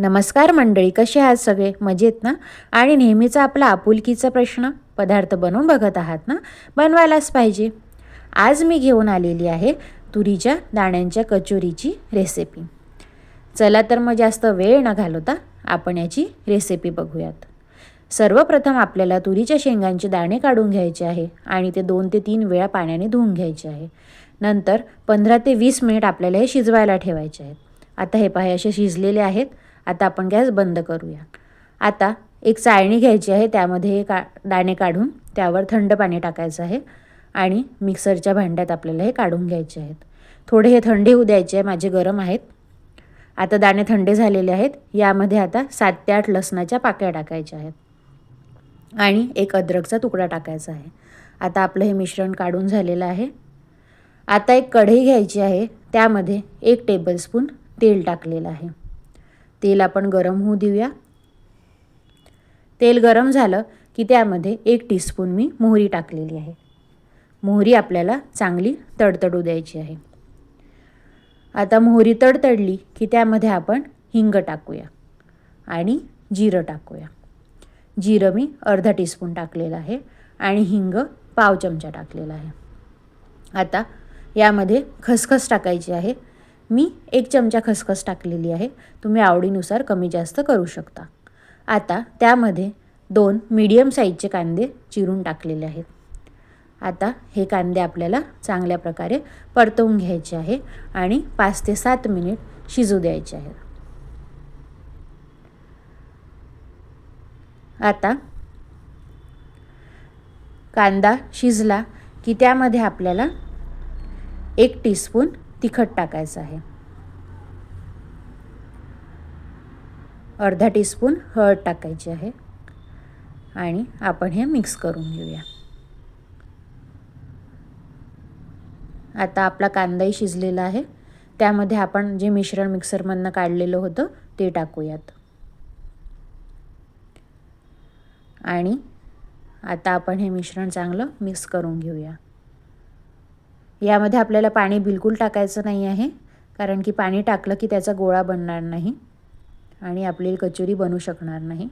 नमस्कार मंडळी, कसे आहात सगळे? मजेत ना? आणि नेहमीचा आपला आपुलकीचा प्रश्न, पदार्थ बनवून बघत आहात ना? बनवायलाच पाहिजे. आज मी घेऊन आलेली आहे तुरीच्या दाण्यांच्या कचोरीची रेसिपी. चला तर मग जास्त वेळ न घालवता आपण याची रेसिपी बघूयात. सर्वप्रथम आपल्याला तुरीच्या शेंगांचे दाणे काढून घ्यायचे आहे आणि ते 2 ते 3 वेळा पाण्याने धुवून घ्यायचे आहे. नंतर 15 ते 20 मिनिट आपल्याला हे शिजवायला ठेवायचे आहेत. आता हे पहा, असे शिजलेले आहेत. आता आपण गॅस बंद करूया. आता एक चाळणी घ्यायची आहे, त्यामध्ये हे दाणे काढून त्यावर थंड पाणी टाकायचं आहे आणि मिक्सरच्या भांड्यात आपल्याला हे काढून घ्यायचे आहेत. थोडे हे थंडे होऊ द्यायचे आहे, माझे गरम आहेत. आता दाणे थंडे झालेले आहेत. यामध्ये आता 7 ते 8 लसणाच्या पाकळ्या टाकायच्या आहेत आणि एक अद्रकचा तुकडा टाकायचा आहे. आता आपलं हे मिश्रण काढून झालेलं आहे. आता एक कढई घ्यायची आहे, त्यामध्ये 1 टेबलस्पून तेल टाकलेलं आहे. तेल आपण गरम होऊ देऊया. तेल गरम झालं की त्यामध्ये 1 टीस्पून मी मोहरी टाकलेली आहे. मोहरी आपल्याला चांगली तडतडू द्यायची आहे. आता मोहरी तडतडली की त्यामध्ये आपण हिंग टाकूया आणि जिरं टाकूया. जिरं मी अर्धा टीस्पून टाकलेलं आहे आणि हिंग पाव चमचा टाकलेला आहे. आता यामध्ये खसखस टाकायची आहे. मी 1 चमचा खसखस टाकलेली आहे. तुम्ही आवडीनुसार कमी जास्त करू शकता. आता त्यामध्ये 2 मीडियम साईजचे कांदे चिरून टाकलेले आहेत. आता हे कांदे आपल्याला चांगल्या प्रकारे परतवून घ्यायचे आहे आणि 5 ते 7 मिनिट शिजू द्यायचे आहेत. आता कांदा शिजला की त्यामध्ये आपल्याला 1 टीस्पून तिखट टाकायचं आहे. अर्धा टीस्पून हळद टाकायची आहे आणि आपण हे मिक्स करून घेऊया. आता आपला कांदाही शिजलेला आहे. त्यामध्ये आपण जे मिश्रण मिक्सरमधनं काढलेलं होतं ते टाकूयात आणि आता आपण हे मिश्रण चांगलं मिक्स करून घेऊया. यामध्ये आपल्याला पाणी बिलकुल टाकायचं नाही आहे, कारण की पाणी टाकलं की त्याचा गोळा बनणार नाही आणि आपली कचोरी बनू शकणार नाही.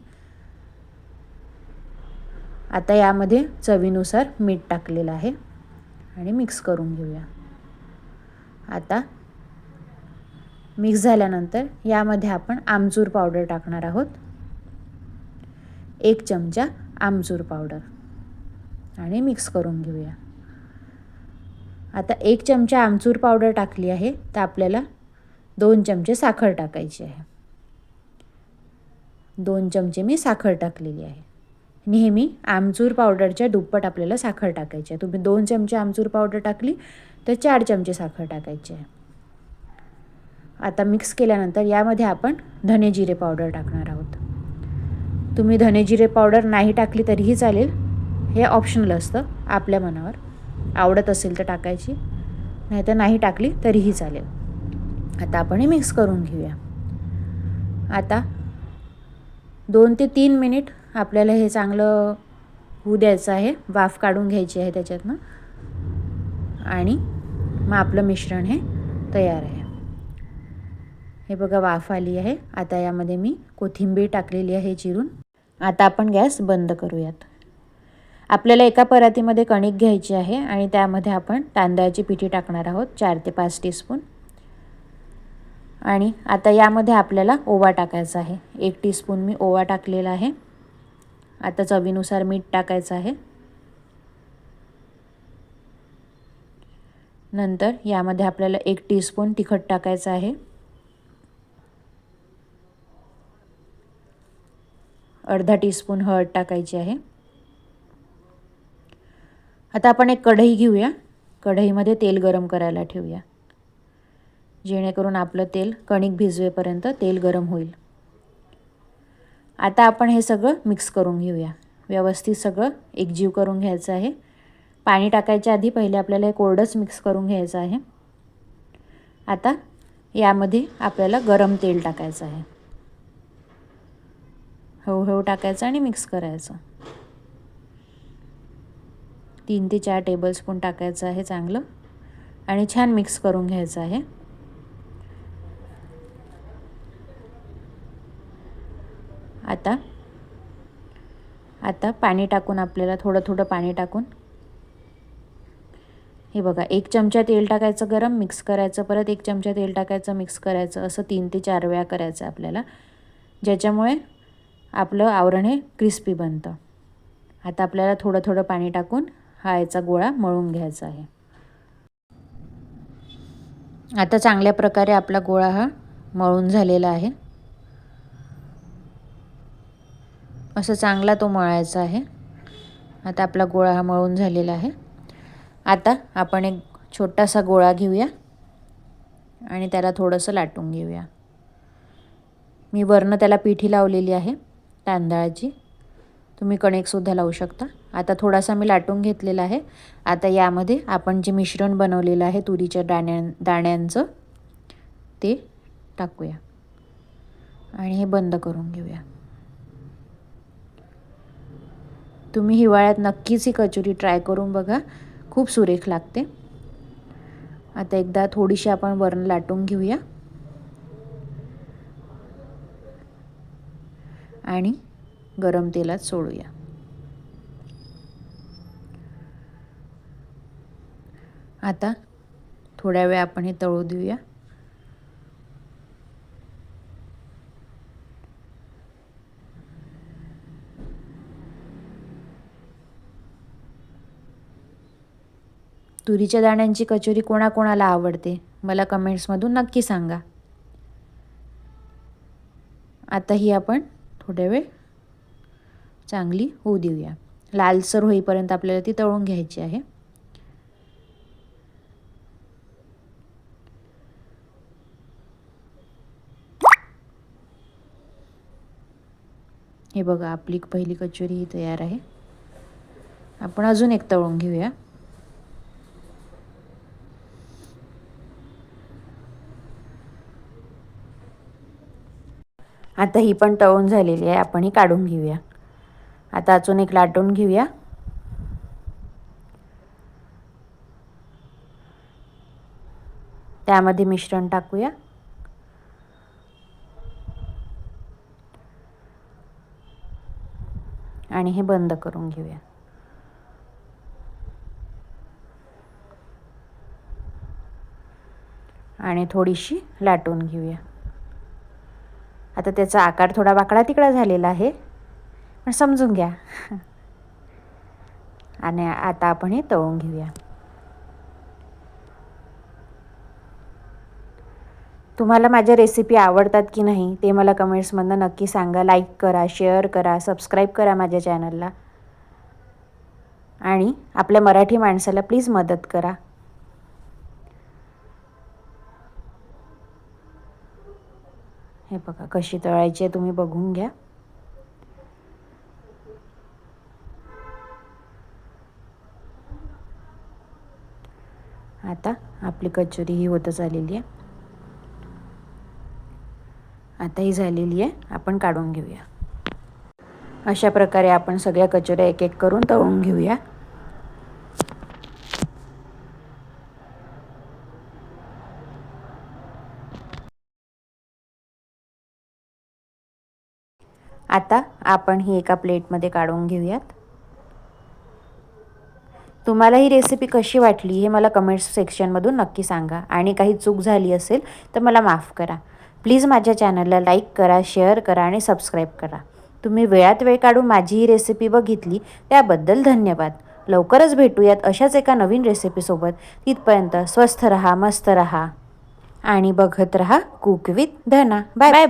आता यामध्ये चवीनुसार मीठ टाकलेलं आहे आणि मिक्स करून घेऊया. आता मिक्स झाल्यानंतर यामध्ये आपण आमचूर पावडर टाकणार आहोत. 1 चमचा आमचूर पावडर आणि मिक्स करून घेऊया. आता 1 चमचा आमचूर पावडर टाकली आहे, तर आपल्याला 2 चमचे साखर टाकायची आहे. 2 चमचे मी साखर टाकलेली आहे. नेहमी आमचूर पावडरच्या दुप्पट आपल्याला साखर टाकायची आहे. तुम्ही 2 चमचे आमचूर पावडर टाकली तर 4 चमचे साखर टाकायची आहे. आता मिक्स केल्यानंतर यामध्ये आपण धने जिरे पावडर टाकणार आहोत. तुम्ही धने जिरे पावडर नाही टाकली तरीही चालेल, हे ऑप्शनल असतं, आपल्या मनावर. आवडत असेल तर टाकायची, नाही तर नाही टाकली तरीही चालेल. आता आपण हे मिक्स करून घेऊया. आता 2 ते 3 मिनिट आपल्याला हे चांगलं होऊ द्यायचं आहे. वाफ काढून घ्यायची आहे त्याच्यातनं आणि मग आपलं मिश्रण हे तयार आहे. हे बघा, वाफ आली आहे. आता यामध्ये मी कोथिंबीर टाकलेली आहे चिरून. आता आपण गॅस बंद करूयात. आपल्याला एका परातीमध्ये कणिक घ्यायची आहे आणि त्यामध्ये आपण तांदळाची पिठी टाकणार आहोत, 4 ते 5 टीस्पून. आणि आता यामध्ये आपल्याला ओवा टाकायचा आहे. 1 टीस्पून मी ओवा टाकलेला आहे. आता चवीनुसार मीठ टाकायचं आहे. नंतर यामध्ये आपल्याला 1 टीस्पून तिखट टाकायचं आहे. अर्धा टीस्पून हळद टाकायची आहे. आता आपण एक कढई घेऊया. कढईमध्ये तेल गरम करायला ठेवूया, जेणेकरून आपलं तेल कणिक भिजवेपर्यंत तेल गरम होईल. आता आपण हे सगळं मिक्स करून घेऊया. व्यवस्थित सगळं एकजीव करून घ्यायचं आहे. पाणी टाकायच्या आधी पहिले आपल्याला हे कोरडंच मिक्स करून घ्यायचं आहे. आता यामध्ये आपल्याला गरम तेल टाकायचं आहे. हळूहळू टाकायचं आणि मिक्स करायचं. 3 ते 4 टेबलस्पून टाकायचं आहे चांगलं आणि छान मिक्स करून घ्यायचं आहे. आता पाणी टाकून आपल्याला थोडं थोडं पाणी टाकून हे बघा 1 चमचा तेल टाकायचं गरम, मिक्स करायचं, परत 1 चमचा तेल टाकायचं, मिक्स करायचं, असं 3 ते 4 वेळा करायचं आपल्याला, ज्याच्यामुळे आपलं आवरण हे क्रिस्पी बनतं. आता आपल्याला थोडं थोडं पाणी टाकून हा याचा गोळा मळून घ्यायचा आहे. आता चांगल्या प्रकारे आपला गोळा हा मळून झालेला आहे. असं चांगला तो मळायचा आहे. आता आपला गोळा हा मळून झालेला आहे. आता आपण एक छोटासा गोळा घेऊया आणि त्याला थोडंसं लाटून घेऊया. मी वरनं त्याला पिठी लावलेली आहे तांदळाची, तुम्ही कणिकसुद्धा लावू शकता. आता थोडासा मी लाटून घेतलेला आहे. आता यामध्ये आपण जे मिश्रण बनवलेलं आहे तुरीच्या दाण्यांचं ते टाकूया आणि हे बंद करून घेऊया. तुम्ही हिवाळ्यात नक्कीच ही कचोरी ट्राय करून बघा, खूप सुरेख लागते. आता एकदा थोडीशी आपण वरण लाटून घेऊया आणि गरम तेलात सोडूया. आता थोड्या वेळ आपण हे तळू देऊया. तुरीच्या दाण्यांची कचोरी कोणाकोणाला आवडते मला कमेंट्समधून नक्की सांगा. आता ही आपण थोड्या वेळ चांगली होऊ देऊया. लालसर होईपर्यंत आपल्याला ती तळून घ्यायची आहे. हे बघा आपली पहिली कचोरी ही तयार आहे. आपण अजून एक तळून घेऊया. आता ही पण तळून झालेली आहे, आपण ही काढून घेऊया. आता अजून एक लाटून घेऊया. त्यामध्ये मिश्रण टाकूया आणि हे बंद करून घेऊया. आणि थोडीशी लाटून घेऊया. आता त्याचा आकार थोडा वाकडा तिकडा झालेला आहे, पण समजून घ्या. आणि आता आपण हे तळून घेऊया. तुम्हाला माझ्या रेसिपी आवडतात की नाही ते मला कमेंट्समधनं नक्की सांगा. लाईक करा, शेअर करा, सबस्क्राईब करा माझ्या चॅनलला आणि आपल्या मराठी माणसाला प्लीज मदत करा. हे बघा कशी तळायची आहे तुम्ही बघून घ्या. आता आपली कचोरी ही होतच आलेली आहे. आता ही झालेली आहे, आपण काढून घेऊया. अशा प्रकारे आपण सगळ्या कचोऱ्या एक एक करून तळून घेऊया. आता आपण ही एका प्लेटमध्ये काढून घेऊयात. तुम्हाला ही रेसिपी कशी वाटली हे मला कमेंट्स सेक्शनमधून नक्की सांगा आणि काही चूक झाली असेल तर मला माफ करा. प्लीज माझ्या चॅनलला लाईक करा, शेअर करा आणि सबस्क्राईब करा. तुम्ही वेळात वेळ काढून माझी ही रेसिपी बघितली त्याबद्दल धन्यवाद. लवकरच भेटूयात अशाच एका नवीन रेसिपीसोबत. तिथपर्यंत स्वस्थ रहा, मस्त रहा आणि बघत रहा cook with Dhana. Bye bye.